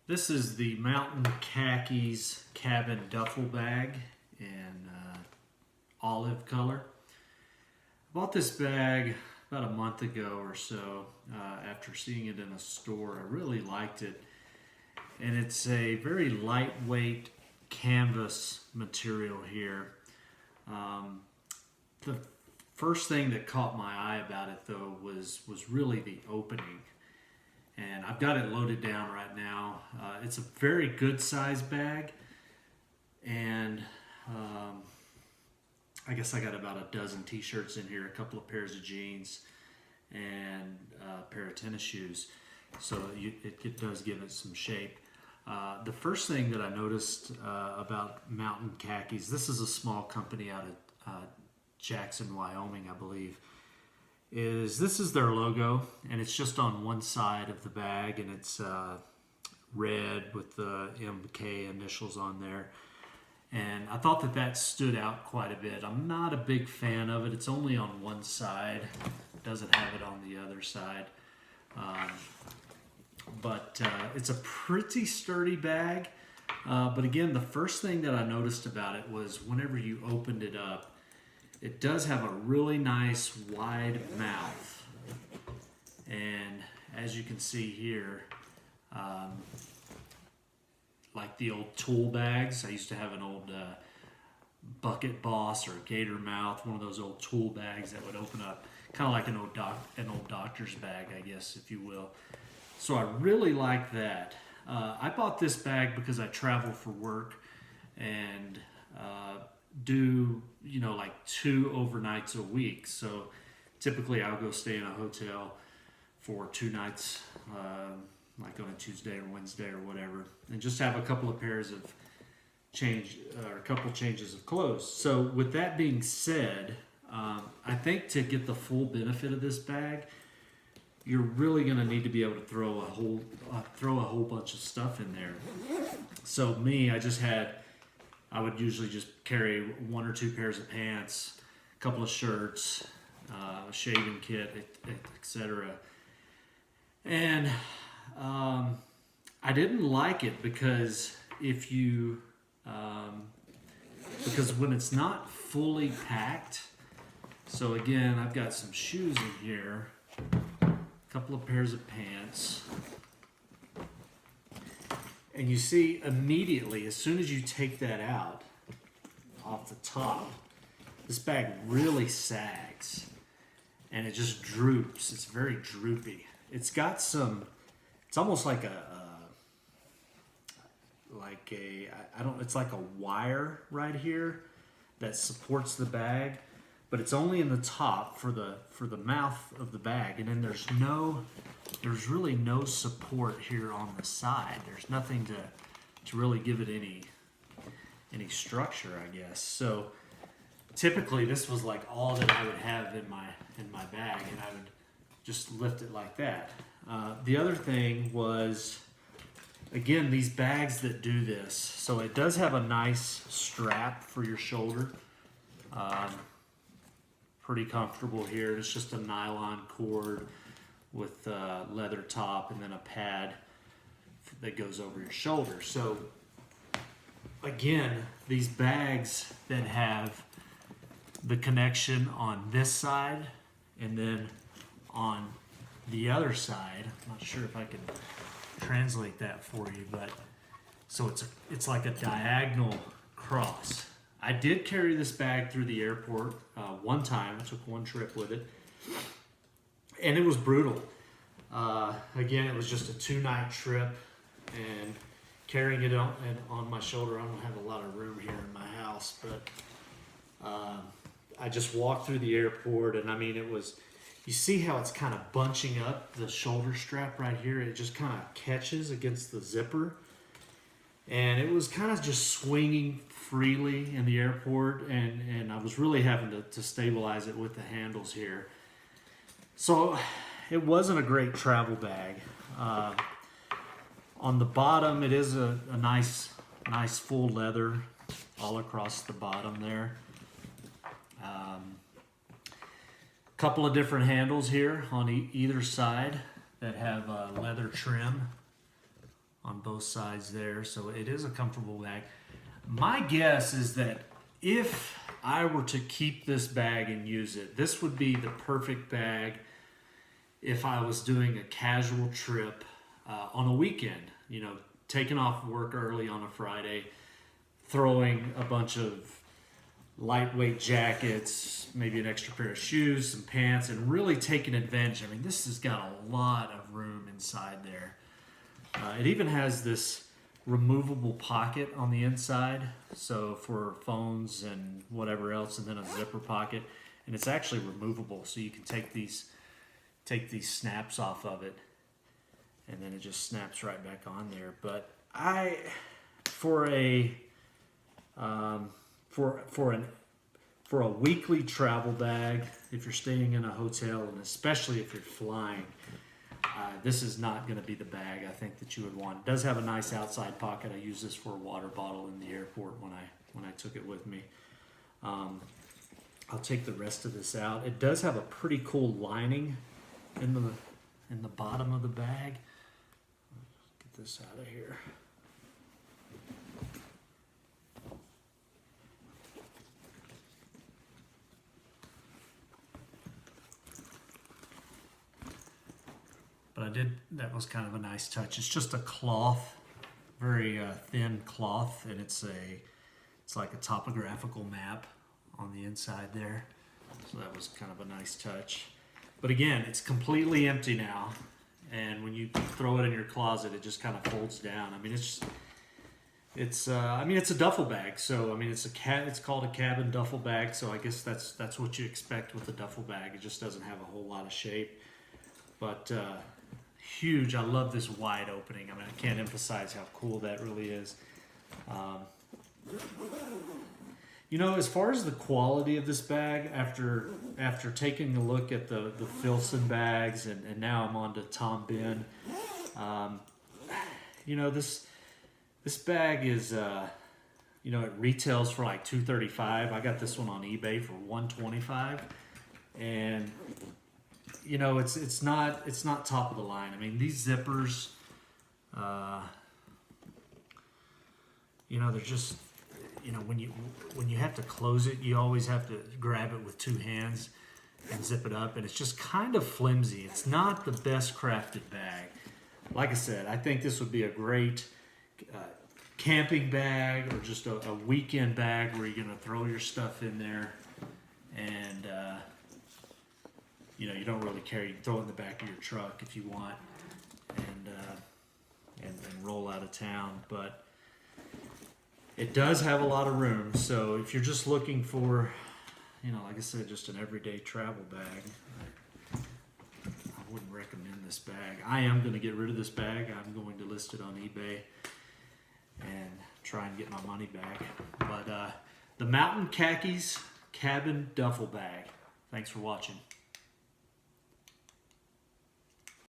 This is the Mountain Khakis cabin duffel bag in olive color. I bought this bag about a month ago or so after seeing it in a store. I really liked it, and it's a very lightweight canvas material here. The first thing that caught my eye about it though was really the opening. And I've got it loaded down right now. It's a very good size bag, and I guess I got about a dozen t-shirts in here, a couple of pairs of jeans, and a pair of tennis shoes. So it does give it some shape. The first thing that I noticed about Mountain Khakis, this is a small company out of Jackson, Wyoming, I believe. This is their logo, and it's just on one side of the bag, and it's red with the MK initials on there. And I thought that stood out quite a bit. I'm not a big fan of it. It's only on one side. It doesn't have it on the other side. But it's a pretty sturdy bag. But again, the first thing that I noticed about it was whenever you opened it up, it does have a really nice wide mouth, and as you can see here, like the old tool bags, I used to have an old Bucket Boss or Gator Mouth, one of those old tool bags that would open up, kind of like an old doctor's bag, I guess, if you will. So I really like that. I bought this bag because I travel for work and do like 2 overnights a week. So typically I'll go stay in a hotel for 2 nights, like on a Tuesday or Wednesday or whatever, and just have a couple of pairs of a couple changes of clothes. So with that being said, I think to get the full benefit of this bag, you're really going to need to be able to throw a whole bunch of stuff in there. So I would usually just carry 1 or 2 pairs of pants, a couple of shirts, a shaving kit, etc. And I didn't like it because because when it's not fully packed, so again, I've got some shoes in here, a couple of pairs of pants. And you see immediately, as soon as you take that out off the top, this bag really sags and it just droops. It's very droopy. It's got it's almost like it's like a wire right here that supports the bag, but it's only in the top for the mouth of the bag, and then there's really no support here on the side. There's nothing to really give it any structure, I guess. So typically this was like all that I would have in my bag, and I would just lift it like that. The other thing was, again, these bags that do this, so it does have a nice strap for your shoulder. Pretty comfortable here. It's just a nylon cord with a leather top and then a pad that goes over your shoulder. So again, these bags that have the connection on this side and then on the other side, I'm not sure if I can translate that for you, but so it's like a diagonal cross. I did carry this bag through the airport one time. I took one trip with it, and it was brutal. Again, it was just a 2-night trip, and carrying it on my shoulder, I don't have a lot of room here in my house, but I just walked through the airport, and I mean, you see how it's kind of bunching up the shoulder strap right here? It just kind of catches against the zipper. And it was kind of just swinging freely in the airport, and I was really having to stabilize it with the handles here. So it wasn't a great travel bag. On the bottom, it is a nice full leather all across the bottom there. Couple of different handles here on either side that have leather trim on both sides there, so it is a comfortable bag. My guess is that if I were to keep this bag and use it, this would be the perfect bag if I was doing a casual trip on a weekend, you know, taking off work early on a Friday, throwing a bunch of lightweight jackets, maybe an extra pair of shoes, some pants, and really taking advantage. I mean, this has got a lot of room inside there. It even has this removable pocket on the inside, so for phones and whatever else, and then a zipper pocket, and it's actually removable, so you can take these snaps off of it, and then it just snaps right back on there. But for a weekly travel bag, if you're staying in a hotel, and especially if you're flying, this is not going to be the bag I think that you would want. It does have a nice outside pocket. I use this for a water bottle in the airport when I took it with me. I'll take the rest of this out. It does have a pretty cool lining in the bottom of the bag. Get this out of here. But that was kind of a nice touch. It's just a cloth, very thin cloth, and it's like a topographical map on the inside there. So that was kind of a nice touch. But again, it's completely empty now, and when you throw it in your closet, it just kind of folds down. I mean, it's a duffel bag. So I mean, it's called a cabin duffel bag. So I guess that's what you expect with a duffel bag. It just doesn't have a whole lot of shape, but huge. I love this wide opening. I mean, I can't emphasize how cool that really is. You know, as far as the quality of this bag, after taking a look at the Filson bags, and now I'm on to Tom Ben, you know, this bag is, you know, it retails for like $235. I got this one on eBay for $125, and you know, it's not top of the line. I mean, these zippers, you know, they're just, you know, when you have to close it, you always have to grab it with two hands and zip it up, and it's just kind of flimsy. It's not the best crafted bag. Like I said, I think this would be a great camping bag, or just a weekend bag where you're gonna throw your stuff in there, and you know, you don't really care. You can throw it in the back of your truck if you want, and roll out of town. But it does have a lot of room. So if you're just looking for, you know, like I said, just an everyday travel bag, I wouldn't recommend this bag. I am going to get rid of this bag. I'm going to list it on eBay and try and get my money back. But the Mountain Khakis cabin duffel bag. Thanks for watching.